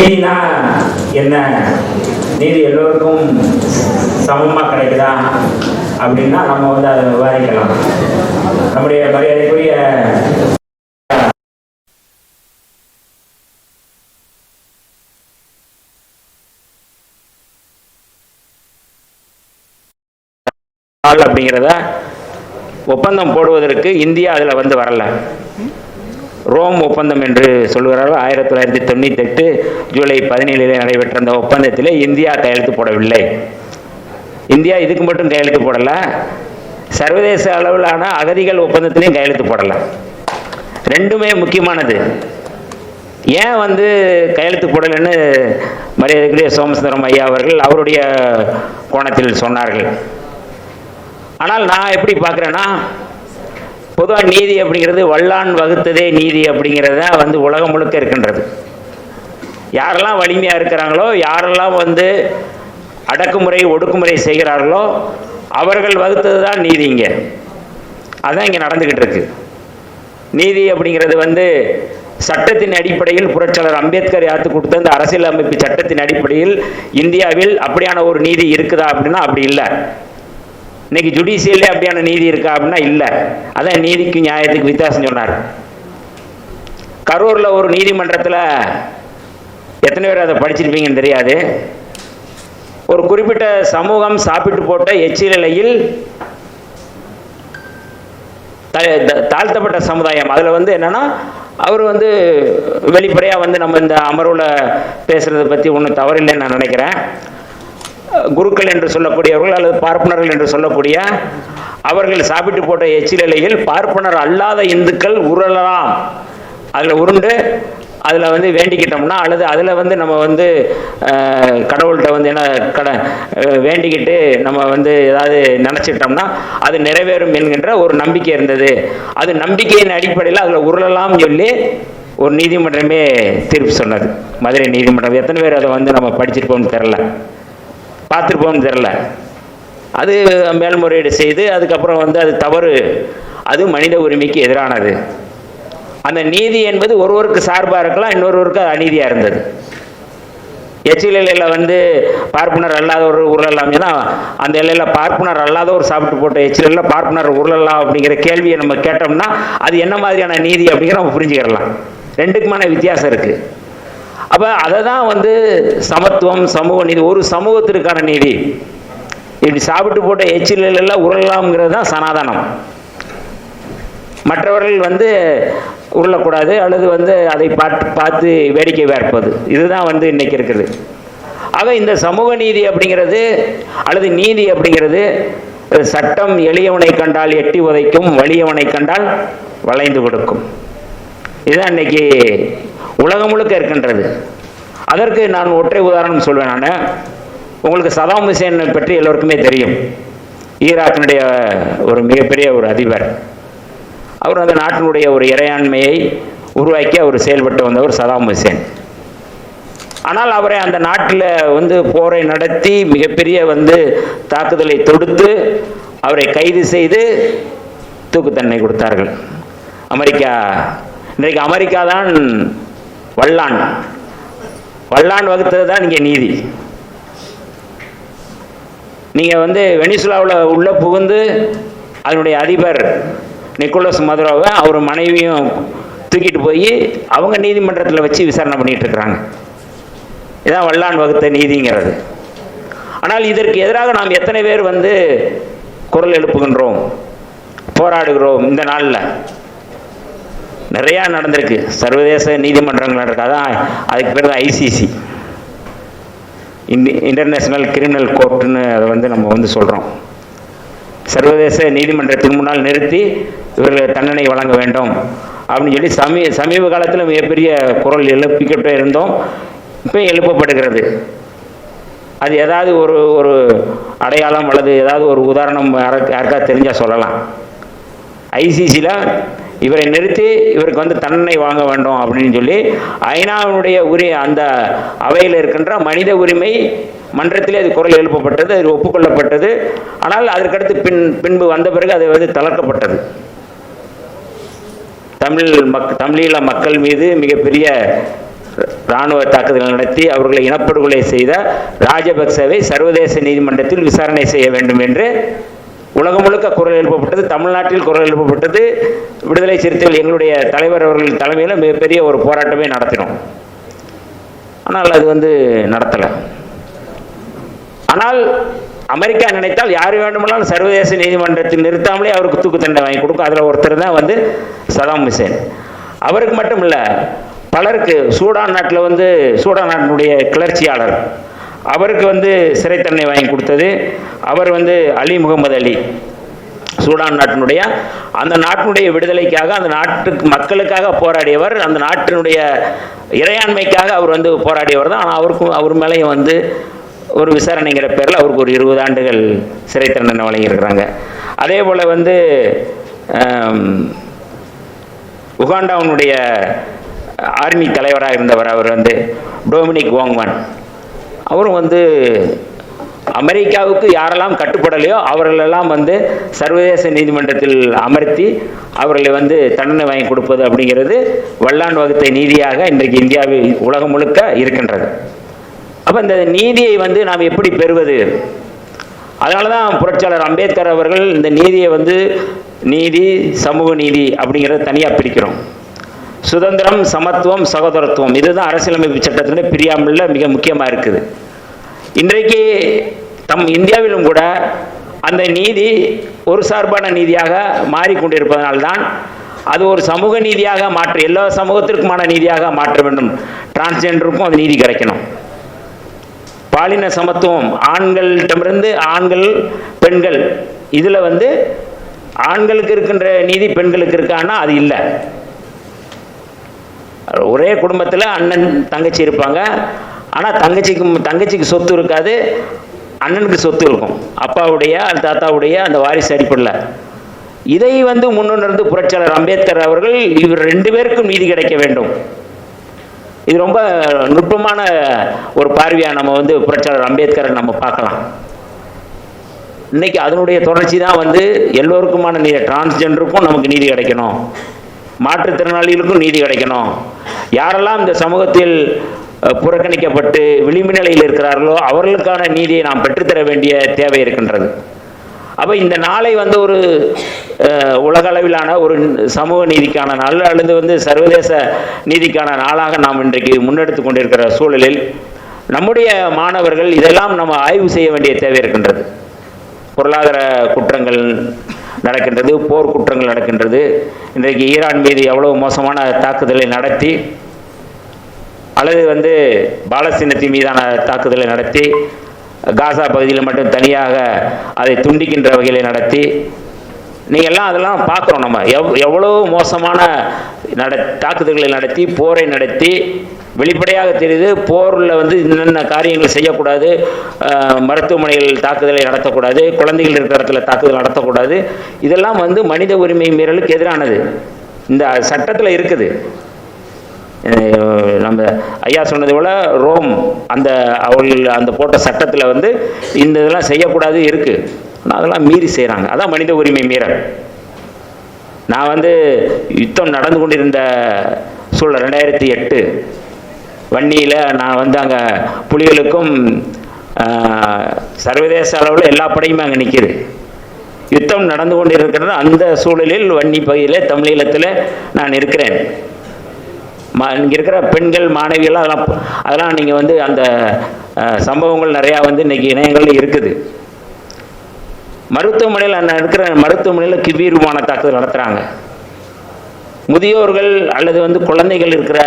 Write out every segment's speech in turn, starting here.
நீதினா என்ன? நீதி எல்லோருக்கும் சமமாக கிடைக்குதா அப்படின்னா நம்ம வந்து அதை விவாதிக்கலாம். நம்முடைய மரியாதைக்குரிய அப்படிங்கிறத ஒப்பந்தம் போடுவதற்கு இந்தியா அதில் வந்து வரல. ரோம் ஒப்பந்தம் என்று சொல்கிறார்கள். 1998 ஜூலை 17 நடைபெற்ற அந்த ஒப்பந்தத்தில் இந்தியா கையெழுத்து போடவில்லை. இந்தியா இதுக்கு மட்டும் கையெழுத்து போடலை, சர்வதேச அளவிலான அகதிகள் ஒப்பந்தத்திலையும் கையெழுத்து போடலை. ரெண்டுமே முக்கியமானது. ஏன் வந்து கையெழுத்து போடலைன்னு மரியாதைக்குரிய சோமசுந்தரம் ஐயா அவர்கள் அவருடைய கோணத்தில் சொன்னார்கள். ஆனால் நான் எப்படி பார்க்குறேன்னா, பொதுவாக நீதி அப்படிங்கிறது வல்லான் வகுத்ததே நீதி அப்படிங்கிறத வந்து உலகம் முழுக்க இருக்கின்றது. யாரெல்லாம் வலிமையாக இருக்கிறாங்களோ, யாரெல்லாம் வந்து அடக்குமுறை ஒடுக்குமுறை செய்கிறார்களோ அவர்கள் வகுத்தது தான் நீதி. இங்கே அதுதான் இங்கே நடந்துக்கிட்டு இருக்கு. நீதி அப்படிங்கிறது வந்து சட்டத்தின் அடிப்படையில் புரட்சியாளர் அம்பேத்கர் யாத்து கொடுத்த இந்த அரசியல் அமைப்பு சட்டத்தின் அடிப்படையில் இந்தியாவில் அப்படியான ஒரு நீதி இருக்குதா அப்படின்னா அப்படி இல்லை. இன்னைக்கு ஜுடிஷியல்லே அப்படியான நீதி இருக்கா அப்படின்னா இல்லை. அதான் நீதிக்கு நியாயத்துக்கு வித்தியாசம் சொன்னார். கரூரில் ஒரு நீதிமன்றத்தில் எத்தனை பேர் அதை படிச்சிருப்பீங்கன்னு தெரியாது. ஒரு குறிப்பிட்ட சமூகம் சாப்பிட்டு போட்ட எச்சிலையில் தாழ்த்தப்பட்ட சமுதாயம், அதில் வந்து என்னன்னா அவர் வந்து வெளிப்படையாக வந்து நம்ம இந்த அமர்வில் பேசுறதை பற்றி ஒன்றும் தவறில்லைன்னு நான் நினைக்கிறேன். குருக்கள் என்று சொல்லக்கூடியவர்கள் அல்லது பார்ப்பனர்கள் என்று சொல்லக்கூடிய அவர்கள் சாப்பிட்டு போட்ட எச்சிலையில் பார்ப்பனர் அல்லாத இந்துக்கள் உருளலாம், அதில் உருண்டு அதில் வந்து வேண்டிக்கிட்டோம்னா அல்லது அதில் வந்து நம்ம வந்து கடவுள்கிட்ட வந்து என்ன வேண்டிக்கிட்டு நம்ம வந்து ஏதாவது நினச்சிட்டோம்னா அது நிறைவேறும் என்கின்ற ஒரு நம்பிக்கை இருந்தது. அது நம்பிக்கையின் அடிப்படையில் அதில் உருளலாம் சொல்லி ஒரு நீதிமன்றமே தீர்ப்பு சொன்னது, மதுரை நீதிமன்றம். எத்தனை பேர் அதை வந்து நம்ம படிச்சிருப்போம்னு தெரில, பார்த்துருப்போம்னு தெரில. அது மேல்முறையீடு செய்து அதுக்கப்புறம் வந்து அது தவறு, அது மனித உரிமைக்கு எதிரானது. அந்த நீதி என்பது ஒருவருக்கு சார்பாக இருக்கலாம், இன்னொருவருக்கு அது அநீதியாக இருந்தது. எச்சிலையில் வந்து பார்ப்பனர் அல்லாத ஒரு உருளலாம், ஏன்னா அந்த எல்லையில் பார்ப்பனர் அல்லாத ஒரு சாப்பிட்டு போட்ட எச்சிலையில் பார்ப்பனர் உருளலாம் அப்படிங்கிற கேள்வியை நம்ம கேட்டோம்னா அது என்ன மாதிரியான நீதி அப்படிங்கிற நம்ம புரிஞ்சுக்கிடலாம். ரெண்டுக்குமான வித்தியாசம் இருக்குது. அப்போ அதை தான் வந்து சமத்துவம், சமூக நீதி, ஒரு சமூகத்திற்கான நீதி. இப்படி சாப்பிட்டு போட்ட எச்சிலெல்லாம் உருளலாம்ங்கிறது தான் சனாதனம். மற்றவர்கள் வந்து உருளக்கூடாது அல்லது வந்து அதை பார்த்து வேடிக்கை பார்ப்பது, இதுதான் வந்து இன்னைக்கு இருக்குது. ஆக இந்த சமூக நீதி அப்படிங்கிறது அல்லது நீதி அப்படிங்கிறது சட்டம் எளியவனை கண்டால் எட்டி உதைக்கும், வலியவனை கண்டால் வளைந்து கொடுக்கும். இதுதான் இன்னைக்கு உலகம் முழுக்க இருக்கின்றது. அதற்கு நான் ஒற்றை உதாரணம் சொல்வேன். நான் உங்களுக்கு சதாம் ஹுசேனை பற்றி எல்லோருக்குமே தெரியும். ஈராக்கினுடைய ஒரு மிகப்பெரிய ஒரு அதிபர். அவர் அந்த நாட்டினுடைய ஒரு இறையாண்மையை உருவாக்கி அவர் செயல்பட்டு வந்தவர் சதாம் ஹுசேன். ஆனால் அவரை அந்த நாட்டில் வந்து போரை நடத்தி மிகப்பெரிய வந்து தாக்குதலை தொடுத்து அவரை கைது செய்து தூக்கு தண்டனை கொடுத்தார்கள் அமெரிக்கா. இன்றைக்கு அமெரிக்கா தான் வல்லான் வகுத்தது தான் இங்கே நீதி. நீங்கள் வந்து வெனிசுலாவில் உள்ள புகுந்து அதனுடைய அதிபர் நிக்கோலஸ் மதுரோவை அவர் மனைவியும் தூக்கிட்டு போய் அவங்க நீதிமன்றத்தில் வச்சு விசாரணை பண்ணிட்டு இருக்கிறாங்க. இதான் வல்லான் வகுத்த நீதிங்கிறது. ஆனால் இதற்கு எதிராக நாம் எத்தனை பேர் வந்து குரல் எழுப்புகின்றோம், போராடுகிறோம்? இந்த நாளில் நிறையா நடந்திருக்கு. சர்வதேச நீதிமன்றங்கள் இருக்கு. அதான் அதுக்கு பேர் தான் ஐசிசி, இன்டர்நேஷ்னல் கிரிமினல் கோர்ட்டுன்னு அதை வந்து நம்ம வந்து சொல்கிறோம். சர்வதேச நீதிமன்றத்தின் முன்னால் நிறுத்தி இவர்கள் தண்டனை வழங்க வேண்டும் அப்படின்னு சொல்லி சமீப காலத்தில் மிகப்பெரிய குரல் எழுப்பிக்கிட்டே இருந்தோம். இப்போ எழுப்பப்படுகிறது. அது ஏதாவது ஒரு அடையாளம் அல்லது ஏதாவது ஒரு உதாரணம் யாருக்காவது தெரிஞ்சால் சொல்லலாம். ஐசிசியில் இவரை நிறுத்தி இவருக்கு வந்து தண்டனை வாங்க வேண்டும் அப்படின்னு சொல்லி ஐநாவினுடைய அந்த அவையில் இருக்கின்ற மனித உரிமை மன்றத்திலே அது குரல் எழுப்பப்பட்டது, அது ஒப்புக்கொள்ளப்பட்டது. ஆனால் அதற்கடுத்து பின்பு வந்த பிறகு அது வந்து தளர்க்கப்பட்டது. தமிழீழ மக்கள் மீது மிகப்பெரிய இராணுவ தாக்குதல் நடத்தி அவர்களை இனப்படுகொலை செய்த ராஜபக்சவை சர்வதேச நீதிமன்றத்தில் விசாரணை செய்ய வேண்டும் என்று உலகம் முழுக்க குரல் எழுப்பப்பட்டது. தமிழ்நாட்டில் குரல் எழுப்பப்பட்டது. விடுதலை சிறுத்தைகள் எங்களுடைய தலைவர் அவர்கள் தலைமையில் மிகப்பெரிய ஒரு போராட்டமே நடத்தினோம். ஆனால் அது நடத்தலை. ஆனால் அமெரிக்கா நினைத்தால் யார் வேண்டுமானாலும் சர்வதேச நீதிமன்றத்தில் நிறுத்தாமலே அவருக்கு தூக்கு தண்டனை வாங்கி கொடுக்கும். அதில் ஒருத்தர் தான் சதாம் ஹுசேன். அவருக்கு மட்டும் இல்லை, பலருக்கு சூடான் நாட்டில் சூடான் நாட்டினுடைய கிளர்ச்சியாளர் அவருக்கு சிறை தண்டனை வாங்கி கொடுத்தது. அவர் அலி முகமது அலி, சூடான் நாட்டினுடைய அந்த நாட்டினுடைய விடுதலைக்காக அந்த நாட்டுக்கு மக்களுக்காக போராடியவர், அந்த நாட்டினுடைய இறையாண்மைக்காக அவர் போராடியவர் தான். ஆனால் அவர் மேலேயும் ஒரு விசாரணைங்கிற பேரில் அவருக்கு ஒரு 20 ஆண்டுகள் சிறை தண்டனை வழங்கியிருக்கிறாங்க. அதே போல் உகாண்டாவுடைய ஆர்மி தலைவராக இருந்தவர் அவர் டொமினிக் வாங்மன். அவரும் அமெரிக்காவுக்கு யாரெல்லாம் கட்டுப்படலையோ அவர்களெல்லாம் சர்வதேச நீதிமன்றத்தில் அமர்த்தி அவர்களை தண்டனை வாங்கி கொடுப்பது அப்படிங்கிறது வல்லான் வகுத்த நீதியாக இன்றைக்கு இந்தியாவில் உலகம் முழுக்க இருக்கின்றது. அப்போ இந்த நீதியை நாம் எப்படி பெறுவது? அதனால தான் புரட்சியாளர் அம்பேத்கர் அவர்கள் இந்த நீதியை நீதி சமூக நீதி அப்படிங்கிறத தனியாக பிரிக்கிறோம். சுதந்திரம், சமத்துவம், சகோதரத்துவம், இதுதான் அரசியலமைப்பு சட்டத்தினுடைய பிரியாம்பிளில் மிக முக்கியமாக இருக்குது. இன்றைக்கு இந்தியாவிலும் கூட அந்த நீதி ஒரு சார்பான நீதியாக மாறிக்கொண்டிருப்பதனால்தான் அது ஒரு சமூக நீதியாக எல்லா சமூகத்திற்குமான நீதியாக மாற்ற வேண்டும். டிரான்ஸ்ஜெண்டருக்கும் அது நீதி கிடைக்கணும். பாலின சமத்துவம், ஆண்களிடமிருந்து ஆண்கள் பெண்கள், இதில் ஆண்களுக்கு இருக்கின்ற நீதி பெண்களுக்கு இருக்கான்னா அது இல்லை. ஒரே குடும்பத்தில் அண்ணன் தங்கச்சி இருப்பாங்க. ஆனால் தங்கச்சிக்கு சொத்து இருக்காது, அண்ணனுக்கு சொத்து இருக்கும். அப்பாவுடைய தாத்தாவுடைய அந்த வாரிசு அடிப்படையில் இதை முன்னுணர்ந்து புரட்சியாளர் அம்பேத்கர் அவர்கள் இவர் 2 பேருக்கும் நீதி கிடைக்க வேண்டும். இது ரொம்ப நுட்பமான ஒரு பார்வையாக நம்ம புரட்சியாளர் அம்பேத்கரை நம்ம பார்க்கலாம். இன்னைக்கு அதனுடைய தொடர்ச்சி தான் எல்லோருக்குமான நீதி. டிரான்ஸ்ஜெண்டருக்கும் நமக்கு நீதி கிடைக்கணும், மாற்றுத்திறனாளிகளுக்கும் நீதி கிடைக்கணும். யாரெல்லாம் இந்த சமூகத்தில் புறக்கணிக்கப்பட்டு விளிம்பு நிலையில் இருக்கிறார்களோ அவர்களுக்கான நீதியை நாம் பெற்றுத்தர வேண்டிய தேவை இருக்கின்றது. அப்போ இந்த நாளை ஒரு உலக அளவிலான ஒரு சமூக நீதிக்கான நாள் அல்லது சர்வதேச நீதிக்கான நாளாக நாம் இன்றைக்கு முன்னெடுத்து கொண்டிருக்கிற சூழலில் நம்முடைய மாணவர்கள் இதெல்லாம் நம்ம ஆய்வு செய்ய வேண்டிய தேவை இருக்கின்றது. பொருளாதார குற்றங்கள் நடக்கின்றது, போர் குற்றங்கள் நடக்கின்றது. இன்றைக்கு ஈரான் மீது எவ்வளவு மோசமான தாக்குதலை நடத்தி அல்லது பாலஸ்தீனத்தின் மீதான தாக்குதலை நடத்தி காசா பகுதியில் மட்டும் தனியாக அதை துண்டிக்கின்ற வகையில் நடத்தி நீங்கள்லாம் அதெல்லாம் பார்க்குறோம். நம்ம எவ்வளோ மோசமான தாக்குதல்களை நடத்தி போரை நடத்தி வெளிப்படையாக தெரியுது. போரில் என்னென்ன காரியங்கள் செய்யக்கூடாது, மருத்துவமனைகள் தாக்குதலை நடத்தக்கூடாது, குழந்தைகள் இருக்கிற இடத்துல தாக்குதல் நடத்தக்கூடாது, இதெல்லாம் மனித உரிமை மீறலுக்கு எதிரானது. இந்த சட்டத்தில் இருக்குது. நம்ம ஐயா சொன்னது போல் ரோம் அவர்கள் அந்த போட்ட சட்டத்தில் இந்த இதெல்லாம் செய்யக்கூடாது இருக்குது. ஆனால் அதெல்லாம் மீறி செய்கிறாங்க. அதான் மனித உரிமை மீறல். நான் யுத்தம் நடந்து கொண்டிருந்த சூழல் 2008 வன்னியில் நான் அங்கே புலிகளுக்கும் சர்வதேச அளவில் எல்லா படையுமே அங்கே நிற்கிது. யுத்தம் நடந்து கொண்டிருக்கிறது. அந்த சூழலில் வன்னி பகுதியில் தமிழீழத்தில் நான் இருக்கிறேன். இங்கே இருக்கிற பெண்கள் மாணவிகள் அதெல்லாம் நீங்கள் அந்த சம்பவங்கள் நிறையா இன்றைக்கி இணையங்களில் இருக்குது. மருத்துவமனையில் இருக்கிற மருத்துவமனையில் கிபீர்மான தாக்குதல் நடத்துகிறாங்க. முதியோர்கள் அல்லது குழந்தைகள் இருக்கிற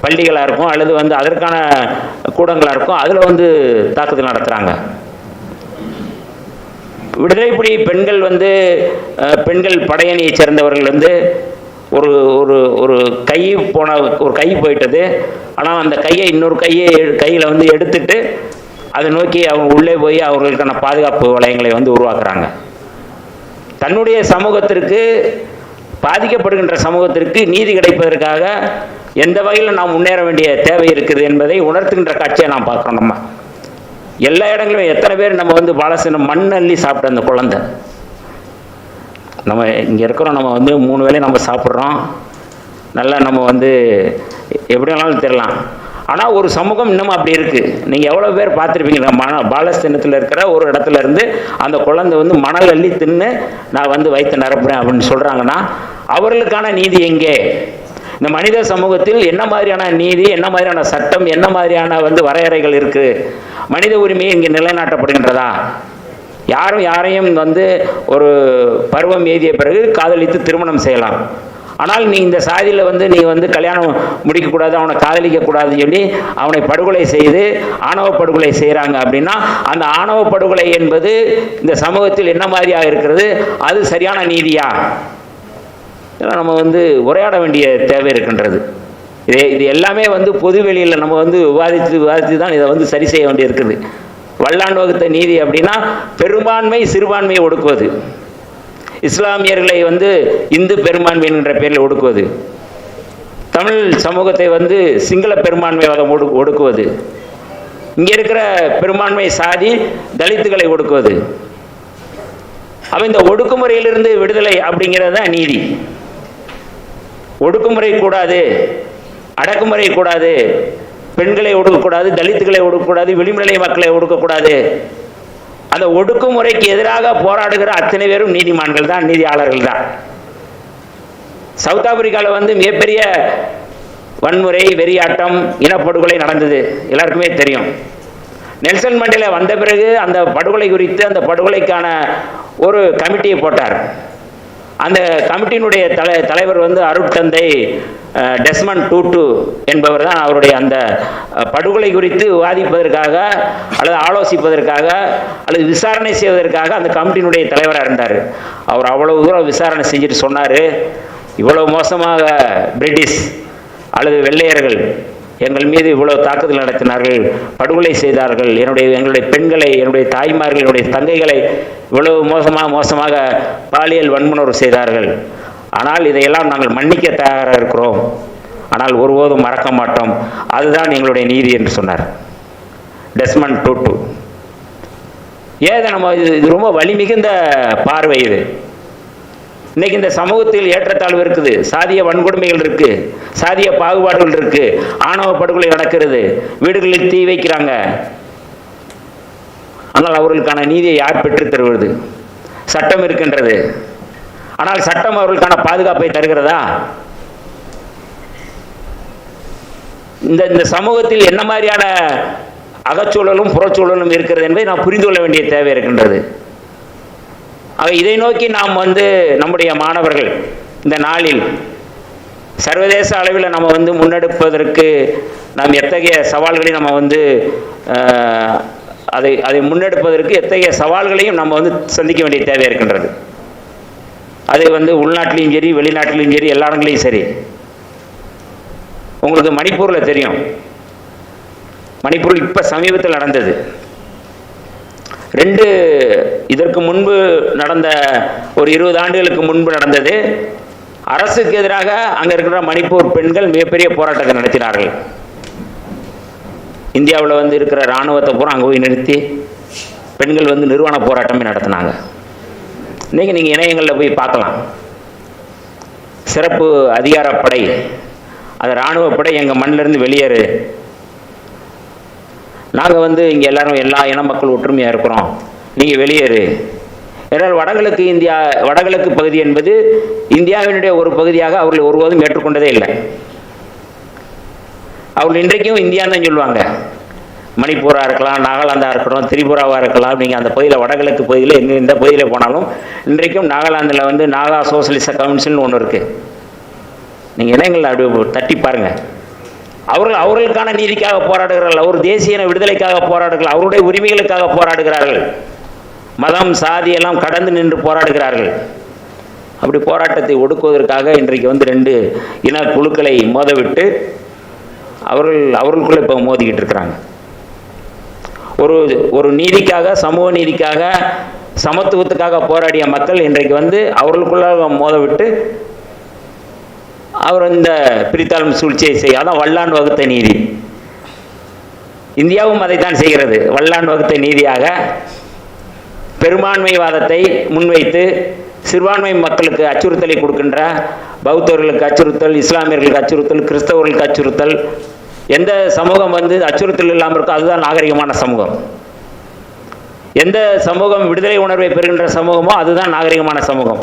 பள்ளிகளாக இருக்கும் அல்லது அதற்கான கூடங்களாக இருக்கும், அதில் தாக்குதல் நடத்துகிறாங்க. விடுதலைப்புலி பெண்கள் பெண்கள் படையணியை சேர்ந்தவர்கள் ஒரு ஒரு ஒரு கை ஒரு கை போயிட்டது. ஆனால் அந்த கையை இன்னொரு கையில் எடுத்துட்டு அதை நோக்கி அவங்க உள்ளே போய் அவர்களுக்கான பாதுகாப்பு வளையங்களை உருவாக்குறாங்க. தன்னுடைய சமூகத்திற்கு, பாதிக்கப்படுகின்ற சமூகத்திற்கு நீதி கிடைப்பதற்காக எந்த வகையில் நாம் முன்னேற வேண்டிய தேவை இருக்குது என்பதை உணர்த்துகின்ற காட்சியை நாம் பார்க்குறோம். நம்ம எல்லா இடங்களும் எத்தனை பேர் நம்ம பாலஸ்தீனம் மண் அள்ளி சாப்பிட்ட அந்த குழந்தை, நம்ம இங்கே இருக்கிறோம். நம்ம 3 வேளையும் நம்ம சாப்பிட்றோம். நல்லா நம்ம வந்து எப்படி வேணாலும் தெரியலாம். ஆனால் ஒரு சமூகம் இன்னமும் அப்படி இருக்குது. நீங்கள் எவ்வளோ பேர் பார்த்துருப்பீங்க, பாலஸ்தீனத்தில் இருக்கிற ஒரு இடத்துல இருந்து அந்த குழந்தை வந்து மணல் அள்ளி தின்னு நான் வந்து வயிற்று நிரப்புறேன் அப்படின்னு சொல்கிறாங்கன்னா அவர்களுக்கான நீதி எங்கே? இந்த மனித சமூகத்தில் என்ன மாதிரியான நீதி, என்ன மாதிரியான சட்டம், என்ன மாதிரியான வந்து வரையறைகள் இருக்குது? மனித உரிமையை இங்கே நிலைநாட்டப்படுகின்றதா? யாரும் யாரையும் வந்து ஒரு பருவம் எய்திய பிறகு காதலித்து திருமணம் செய்யலாம். ஆனால் நீ இந்த சாதியில் வந்து நீ வந்து கல்யாணம் முடிக்கக்கூடாது, அவனை காதலிக்கக்கூடாதுன்னு சொல்லி அவனை படுகொலை செய்து ஆணவ படுகொலை செய்கிறாங்க. அப்படின்னா அந்த ஆணவ படுகொலை என்பது இந்த சமூகத்தில் என்ன மாதிரியாக இருக்கிறது? அது சரியான நீதியா? இதெல்லாம் நம்ம வந்து உரையாட வேண்டிய தேவை இருக்கின்றது. இது எல்லாமே வந்து பொதுவெளியில் நம்ம வந்து விவாதித்து தான் இதை வந்து சரி செய்ய வேண்டி இருக்குது. வல்லாண்டு வகுத்த நீதி அப்படின்னா பெரும்பான்மை சிறுபான்மையை ஒடுக்குவது, இஸ்லாமியர்களை வந்து இந்து பெரும்பான்மை என்கிற பேரில் ஒடுக்குவது, தமிழ் சமூகத்தை வந்து சிங்கள பெரும்பான்மைவாதம் ஒடுக்குவது, இங்கே இருக்கிற பெரும்பான்மை சாதி தலித்துகளை ஒடுக்குவது. அப்போ இந்த ஒடுக்குமுறையிலிருந்து விடுதலை அப்படிங்கிறது தான் நீதி. ஒடுக்குமுறை கூடாது, அடக்குமுறை கூடாது, பெண்களை ஒடுக்கக்கூடாது, தலித்துகளை ஒடுக்கக்கூடாது, விளிம்புநிலை மக்களை ஒடுக்கக்கூடாது. அந்த ஒடுக்குமுறைக்கு எதிராக போராடுகிற அத்தனை பேரும் நீதிமான்கள் தான், நீதியாளர்கள் தான். சவுத் ஆப்பிரிக்காவில் வந்து மிகப்பெரிய வன்முறை, வெறியாட்டம், இனப்படுகொலை நடந்தது, எல்லாருக்குமே தெரியும். நெல்சன் மண்டேலா வந்த பிறகு அந்த படுகொலை குறித்து அந்த படுகொலைக்கான ஒரு கமிட்டியை போட்டார். அந்த கமிட்டியினுடைய தலைவர் வந்து அருட்தந்தை டெஸ்மண்ட் டூட்டு என்பவர் தான். அவருடைய அந்த படுகொலை குறித்து விவாதிப்பதற்காக அல்லது ஆலோசிப்பதற்காக அல்லது விசாரணை செய்வதற்காக அந்த கமிட்டியினுடைய தலைவராக இருந்தார். அவர் அவ்வளவு தூரம் விசாரணை செஞ்சுட்டு சொன்னார், இவ்வளவு மோசமாக பிரிட்டிஷ் அல்லது வெள்ளையர்கள் எங்கள் மீது இவ்வளவு தாக்குதல் நடத்தினார்கள், படுகொலை செய்தார்கள், எங்களுடைய பெண்களை, என்னுடைய தாய்மார்கள், என்னுடைய தங்கைகளை இவ்வளவு மோசமாக பாலியல் வன்முறை செய்தார்கள். ஆனால் இதையெல்லாம் நாங்கள் மன்னிக்க தயாராக இருக்கிறோம், ஆனால் ஒருபோதும் மறக்க மாட்டோம், அதுதான் எங்களுடைய நீதி என்று சொன்னார் டெஸ்மண்ட் டூட்டு. ஏன் நம்ம இது ரொம்ப வலிமிகுந்த பார்வை. இது இன்னைக்கு இந்த சமூகத்தில் ஏற்றத்தாழ்வு இருக்குது, சாதிய வன்கொடுமைகள் இருக்கு, சாதிய பாகுபாடுகள் இருக்கு, ஆணவ படுகொலை நடக்கிறது, வீடுகளில் தீ வைக்கிறாங்க. ஆனால் அவர்களுக்கான நீதியை யார் பெற்றுத் தருவது? சட்டம் இருக்கின்றது, ஆனால் சட்டம் அவர்களுக்கான பாதுகாப்பை தருகிறதா? இந்த சமூகத்தில் என்ன மாதிரியான அகச்சூழலும் புறச்சூழலும் இருக்கிறது என்பதை நாம் புரிந்து கொள்ள வேண்டிய தேவை இருக்கின்றது. இதை நோக்கி நாம் வந்து நம்முடைய மாணவர்கள் இந்த நாளில் சர்வதேச அளவில் நம்ம வந்து முன்னெடுப்பதற்கு நாம் எத்தகைய சவால்களை நம்ம வந்து அதை முன்னெடுப்பதற்கு எத்தகைய சவால்களையும் நம்ம வந்து சந்திக்க வேண்டிய தேவை இருக்கின்றது. அது வந்து உள்நாட்டிலையும் சரி, வெளிநாட்டிலையும் சரி, எல்லா இடங்களையும் சரி. உங்களுக்கு மணிப்பூரில் தெரியும், மணிப்பூரில் இப்போ சமீபத்தில் நடந்தது. இதற்கு முன்பு நடந்த ஒரு 20 ஆண்டுகளுக்கு முன்பு நடந்தது. அரசுக்கு எதிராக அங்கே இருக்கிற மணிப்பூர் பெண்கள் மிகப்பெரிய போராட்டத்தை நடத்தினார்கள். இந்தியாவில் வந்து இருக்கிற இராணுவத்தை பூரா அங்கே போய் நிறுத்தி பெண்கள் வந்து நிர்வாண போராட்டமே நடத்தினாங்க. இன்றைக்கி நீங்கள் இணையங்களில் போய் பார்க்கலாம். சிறப்பு அதிகாரப்படை, அது இராணுவப்படை, எங்கள் மண்ணிலிருந்து வெளியேறு, நாங்கள் வந்து இங்கே எல்லாரும் எல்லா இன மக்கள் ஒற்றுமையாக இருக்கிறோம், நீங்கள் வெளியேறு. ஏன்னால் வடகிழக்கு பகுதி என்பது இந்தியாவினுடைய ஒரு பகுதியாக அவர்கள் ஒருபோதும் ஏற்றுக்கொண்டதே இல்லை. அவர்கள் இன்றைக்கும் இந்தியான்னு தான் சொல்லுவாங்க. மணிப்பூராக இருக்கலாம், நாகாலாந்தாக இருக்கட்டும், திரிபுராவாக இருக்கலாம். நீங்கள் அந்த பகுதியில் வடகிழக்கு பகுதியில் எந்த பகுதியில் போனாலும் இன்றைக்கும் நாகாலாந்தில் வந்து நாகா சோசலிச கவுன்சில்னு ஒன்று இருக்குது. நீங்கள் இணையங்களில் அப்படி தட்டி பாருங்கள். அவர்களுக்கான நீதிக்காக போராடுகிறார்கள், அவர் தேசிய விடுதலைக்காக போராடுகிறார்கள், அவருடைய உரிமைகளுக்காக போராடுகிறார்கள், மதம் சாதி எல்லாம் கடந்து நின்று போராடுகிறார்கள். அப்படி போராட்டத்தை ஒடுக்குவதற்காக இன்றைக்கு வந்து 2 இன குழுக்களை மோதவிட்டு அவர்களுக்குள்ள இப்போ மோதிக்கிட்டு இருக்கிறாங்க. ஒரு நீதிக்காக, சமூக நீதிக்காக, சமத்துவத்துக்காக போராடிய மக்கள் இன்றைக்கு வந்து அவர்களுக்குள்ள மோதவிட்டு அவர் இந்த பிரித்தாளும் சூழ்ச்சியை செய்ய, அதான் வல்லாண்டு வகுத்த நீதி. இந்தியாவும் அதைத்தான் செய்கிறது. வல்லாண்டு வகுத்த நீதியாக பெரும்பான்மைவாதத்தை முன்வைத்து சிறுபான்மை மக்களுக்கு அச்சுறுத்தலை கொடுக்கின்ற பௌத்தர்களுக்கு அச்சுறுத்தல், இஸ்லாமியர்களுக்கு அச்சுறுத்தல், கிறிஸ்தவர்களுக்கு அச்சுறுத்தல், எந்த சமூகம் வந்து அச்சுறுத்தல் இல்லாமல் இருக்கோ அதுதான் நாகரிகமான சமூகம். எந்த சமூகம் விடுதலை உணர்வை பெறுகின்ற சமூகமோ அதுதான் நாகரிகமான சமூகம்.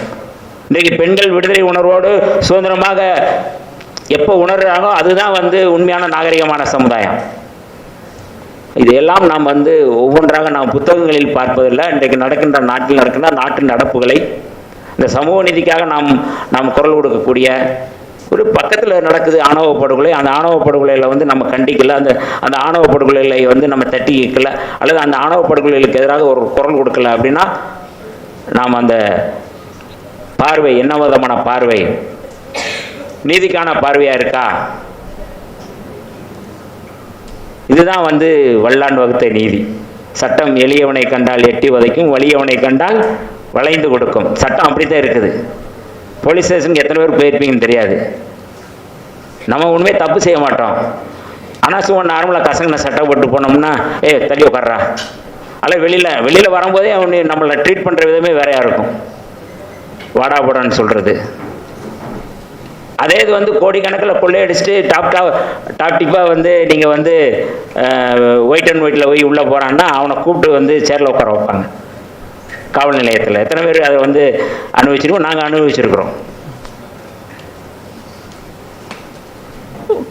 இன்றைக்கு பெண்கள் விடுதலை உணர்வோடு சுதந்திரமாக எப்போ உணர்றாங்களோ அதுதான் வந்து உண்மையான நாகரிகமான சமுதாயம். இதையெல்லாம் நாம் வந்து ஒவ்வொன்றாக நாம் புத்தகங்களில் பார்ப்பதில்லை. இன்றைக்கு நடக்கின்ற நாட்டில் நடக்கின்ற நாட்டு நடப்புகளை இந்த சமூக நீதிக்காக நாம் குரல் கொடுக்கக்கூடிய ஒரு பக்கத்தில் நடக்குது ஆணவ படுகொலை. அந்த ஆணவ படுகொலையில் வந்து நம்ம கண்டிக்கல, அந்த ஆணவ படுகொலைகளை வந்து நம்ம தட்டி கேட்கல, அல்லது அந்த ஆணவ படுகொலைகளுக்கு எதிராக ஒரு குரல் கொடுக்கல அப்படின்னா நாம் அந்த பார்வை என்ன விதமான பார்வை? நீதிக்கான பார்வையா இருக்கா? இதுதான் வந்து வல்லாண்டு வகுத்த நீதி. சட்டம் எளியவனை கண்டால் எட்டி வதைக்கும், வலியவனை கண்டால் வளைந்து கொடுக்கும். சட்டம் அப்படித்தான் இருக்குது. போலீஸ் ஸ்டேஷனுக்கு எத்தனை பேர் போயிருப்பீங்கன்னு தெரியாது. நம்ம உண்மையை தப்பு செய்ய மாட்டோம். ஆனால் சும்மா நார்மலாக கசங்கின சட்டை போட்டு போனோம்னா தள்ளி உட்கார்றா, அல்ல வெளியில் வரும்போதே அவனு நம்மளை ட்ரீட் பண்ணுற விதமே வேறையாக இருக்கும். வாடா போடான்னு சொல்கிறது. அதே இது வந்து கோடிக்கணக்கில் கொள்ளையடிச்சுட்டு டாப் டிப்பாக வந்து நீங்கள் வந்து ஒயிட் அண்ட் ஒயிட்டில் போய் உள்ளே போகிறான்னா அவனை கூப்பிட்டு வந்து சேரில் உட்கார வைப்பாங்க காவல் நிலையத்தில். எத்தனை பேர் அதை வந்து அனுபவிச்சிருக்கோம்? நாங்கள் அனுபவிச்சிருக்கிறோம்.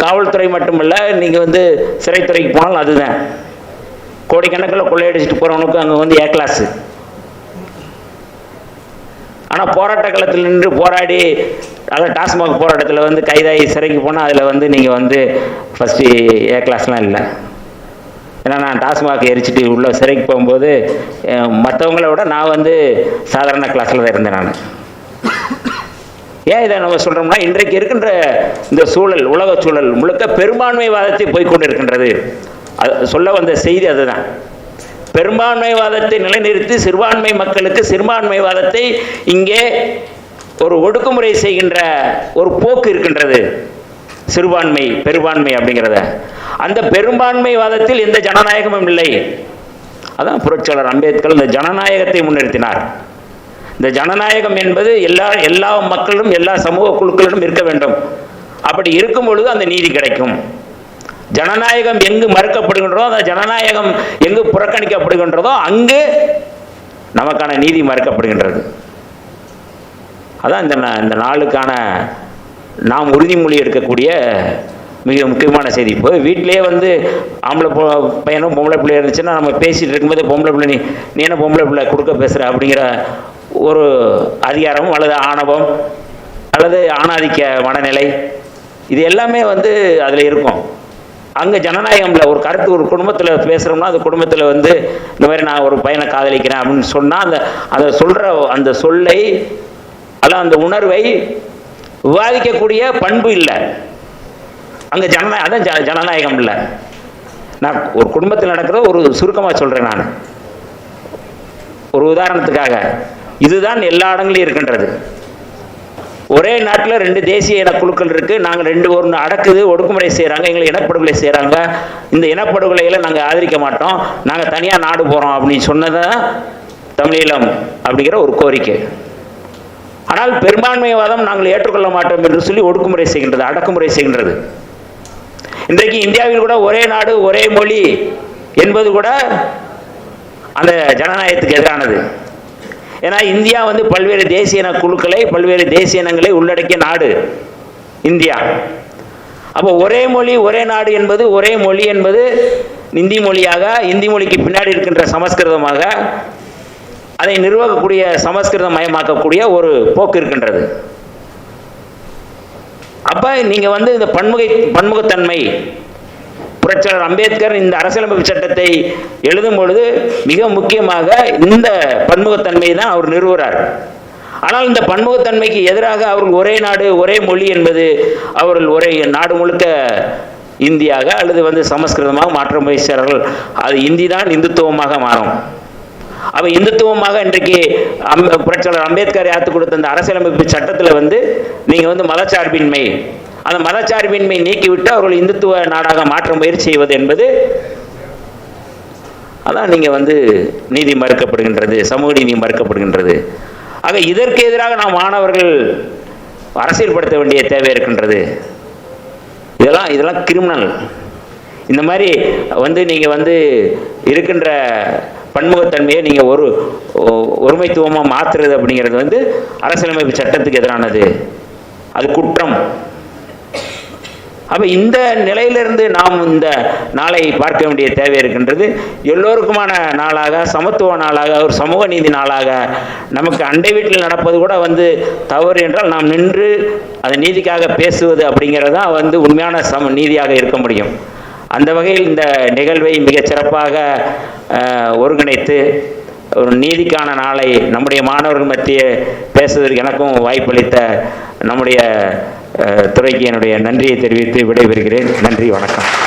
காவல்துறை மட்டுமல்ல, நீங்கள் வந்து சிறைத்துறைக்கு போனாலும் அதுதான். கோடிக்கணக்கில் கொள்ளையடிச்சிட்டு போகிறவனுக்கு அங்கே வந்து ஏ கிளாஸு. ஆனால் போராட்ட களத்தில் நின்று போராடி, அதாவது டாஸ்மாக் போராட்டத்தில் வந்து கைதாகி சிறைக்கு போனால் அதில் வந்து நீங்கள் வந்து ஃபஸ்ட்டு ஏ கிளாஸ்லாம் இல்லை. ஏன்னா நான் டாஸ்மாக் எரிச்சிட்டு உள்ள சிறைக்கு போகும்போது மற்றவங்கள விட நான் வந்து சாதாரண கிளாஸில் தான் இருந்தேன் நான். ஏன் இதை நம்ம சொல்கிறோம்னா, இன்றைக்கு இருக்கின்ற இந்த சூழல், உலக சூழல் முழுக்க பெரும்பான்மைவாதத்தை போய்கொண்டு இருக்கின்றது. அது சொல்ல வந்த செய்தி அதுதான். பெரும்பான்மைவாதத்தை நிலைநிறுத்தி சிறுபான்மை மக்களுக்கு சிறுபான்மைவாதத்தை இங்கே ஒரு ஒடுக்குமுறை செய்கின்ற ஒரு போக்கு இருக்கின்றது. சிறுபான்மை பெரும்பான்மை அப்படிங்கிறத, அந்த பெரும்பான்மைவாதத்தில் எந்த ஜனநாயகமும் இல்லை. அதான் புரட்சியாளர் அம்பேத்கர் இந்த ஜனநாயகத்தை முன்னிறுத்தினார். இந்த ஜனநாயகம் என்பது எல்லா மக்களும் எல்லா சமூக குழுக்களிடம் இருக்க வேண்டும். அப்படி இருக்கும் பொழுது அந்த நீதி கிடைக்கும். ஜனநாயகம் எங்கு மறுக்கப்படுகின்றதோ, அந்த ஜனநாயகம் எங்கு புறக்கணிக்கப்படுகின்றதோ அங்கு நமக்கான நீதி மறுக்கப்படுகின்றது. அதான் இந்த நாளுக்கான நாம் உறுதிமொழி எடுக்கக்கூடிய மிக முக்கியமான செய்தி. இப்போ வீட்டிலேயே வந்து ஆம்பளை பையனும் பொம்பளை பிள்ளை இருந்துச்சுன்னா நம்ம பேசிகிட்டு இருக்கும்போது பொம்பளை பிள்ளை நீ என்ன பொம்பளை பிள்ளை கொடுக்க பேசுகிற அப்படிங்கிற ஒரு அதிகாரமும் அல்லது ஆணவம் அல்லது ஆணாதிக்க மனநிலை இது எல்லாமே வந்து அதில் இருக்கும். அங்கே ஜனநாயகம்ல ஒரு கருத்து ஒரு குடும்பத்தில் பேசுகிறோம்னா அந்த குடும்பத்தில் வந்து இந்த மாதிரி நான் ஒரு பையனை காதலிக்கிறேன் அப்படின்னு சொன்னால் அதை சொல்கிற அந்த சொல்லை அல்ல அந்த உணர்வை விவாதிக்கக்கூடிய பண்பு இல்லை அங்கே. அதான் ஜனநாயகம் இல்லை. நான் ஒரு குடும்பத்தில் நடக்கிறத ஒரு சுருக்கமாக சொல்கிறேன். நான் ஒரு உதாரணத்துக்காக, இதுதான் எல்லா இடங்களையும் இருக்கின்றது. ஒரே நாட்டில் 2 தேசிய இனக்குழுக்கள் இருக்குது. நாங்கள் ஒன்று அடக்குது, ஒடுக்குமுறை செய்கிறாங்க, எங்களை இனப்படுகொலை செய்கிறாங்க. இந்த இனப்படுகொலைகளை நாங்கள் ஆதரிக்க மாட்டோம், நாங்கள் தனியாக நாடு போகிறோம் அப்படின்னு சொன்னதான் தமிழீழம் அப்படிங்கிற ஒரு கோரிக்கை. ஆனால் பெரும்பான்மைவாதம் நாங்கள் ஏற்றுக்கொள்ள மாட்டோம் என்று சொல்லி ஒடுக்குமுறை செய்கின்றது, அடக்குமுறை செய்கின்றது. இன்றைக்கு இந்தியாவில் கூட ஒரே நாடு ஒரே மொழி என்பது கூட அந்த ஜனநாயகத்துக்கு எதிரானது. ஏன்னா இந்தியா வந்து பல்வேறு தேசிய இன குழுக்களை, பல்வேறு தேசிய இனங்களை உள்ளடக்கிய நாடு இந்தியா. அப்போ ஒரே மொழி ஒரே நாடு என்பது, ஒரே மொழி என்பது இந்தி மொழியாக, இந்தி மொழிக்கு பின்னாடி இருக்கின்ற சமஸ்கிருதமாக, அதை நிர்வகிக்கக்கூடிய சமஸ்கிருதம் மயமாக்கக்கூடிய ஒரு போக்கு இருக்கின்றது. அப்ப நீங்க வந்து இந்த பன்முகத்தன்மை, புரட்சியாளர் அம்பேத்கர் இந்த அரசியலமைப்பு சட்டத்தை எழுதும் பொழுது மிக முக்கியமாக இந்த பன்முகத்தன்மை தான் அவர் நிறுவுறார். ஆனால் இந்த பன்முகத்தன்மைக்கு எதிராக அவர்கள் ஒரே நாடு ஒரே மொழி என்பது, அவர்கள் ஒரே நாடு முழுக்க இந்தியாக அல்லது வந்து சமஸ்கிருதமாக மாற்ற முயற்சியார்கள். அது இந்தி தான் இந்துத்துவமாக மாறும். அப்போ இந்துத்துவமாக இன்றைக்கு புரட்சியாளர் அம்பேத்கர் யாத்து கொடுத்த அந்த அரசியலமைப்பு சட்டத்தில் வந்து நீங்கள் வந்து மதச்சார்பின்மை, அந்த மதச்சார்பின்மை நீக்கிவிட்டு அவர்கள் இந்துத்துவ நாடாக மாற்ற முயற்சி செய்வது என்பது, அதான் நீங்கள் வந்து நீதி மறுக்கப்படுகின்றது, சமூக நீதி மறுக்கப்படுகின்றது. ஆக இதற்கு எதிராக நாம் மாணவர்கள் அரசியல்படுத்த வேண்டிய தேவை இருக்கின்றது. இதெல்லாம் கிரிமினல். இந்த மாதிரி நீங்கள் இருக்கின்ற பன்முகத்தன்மையை நீங்கள் ஒருமைத்துவமாக மாற்றுறது அப்படிங்கிறது அரசியலமைப்பு சட்டத்துக்கு எதிரானது, அது குற்றம். அப்போ இந்த நிலையிலிருந்து நாம் இந்த நாளை பார்க்க வேண்டிய தேவை இருக்கின்றது. எல்லோருக்குமான நாளாக, சமத்துவ நாளாக, ஒரு சமூக நீதி நாளாக, நமக்கு அண்டை வீட்டில் நடப்பது கூட தவறு என்றால் நாம் நின்று அது நீதிக்காக பேசுவது அப்படிங்கிறது தான் உண்மையான நீதியாக இருக்க முடியும். அந்த வகையில் இந்த நிகழ்வை மிகச் சிறப்பாக ஒருங்கிணைத்து ஒரு நீதிக்கான நாளை நம்முடைய மாணவர்கள் மத்தியே பேசுவதற்கு எனக்கும் வாய்ப்பளித்த நம்முடைய துறைக்கு என்னுடைய நன்றியை தெரிவித்து விடைபெறுகிறேன். நன்றி, வணக்கம்.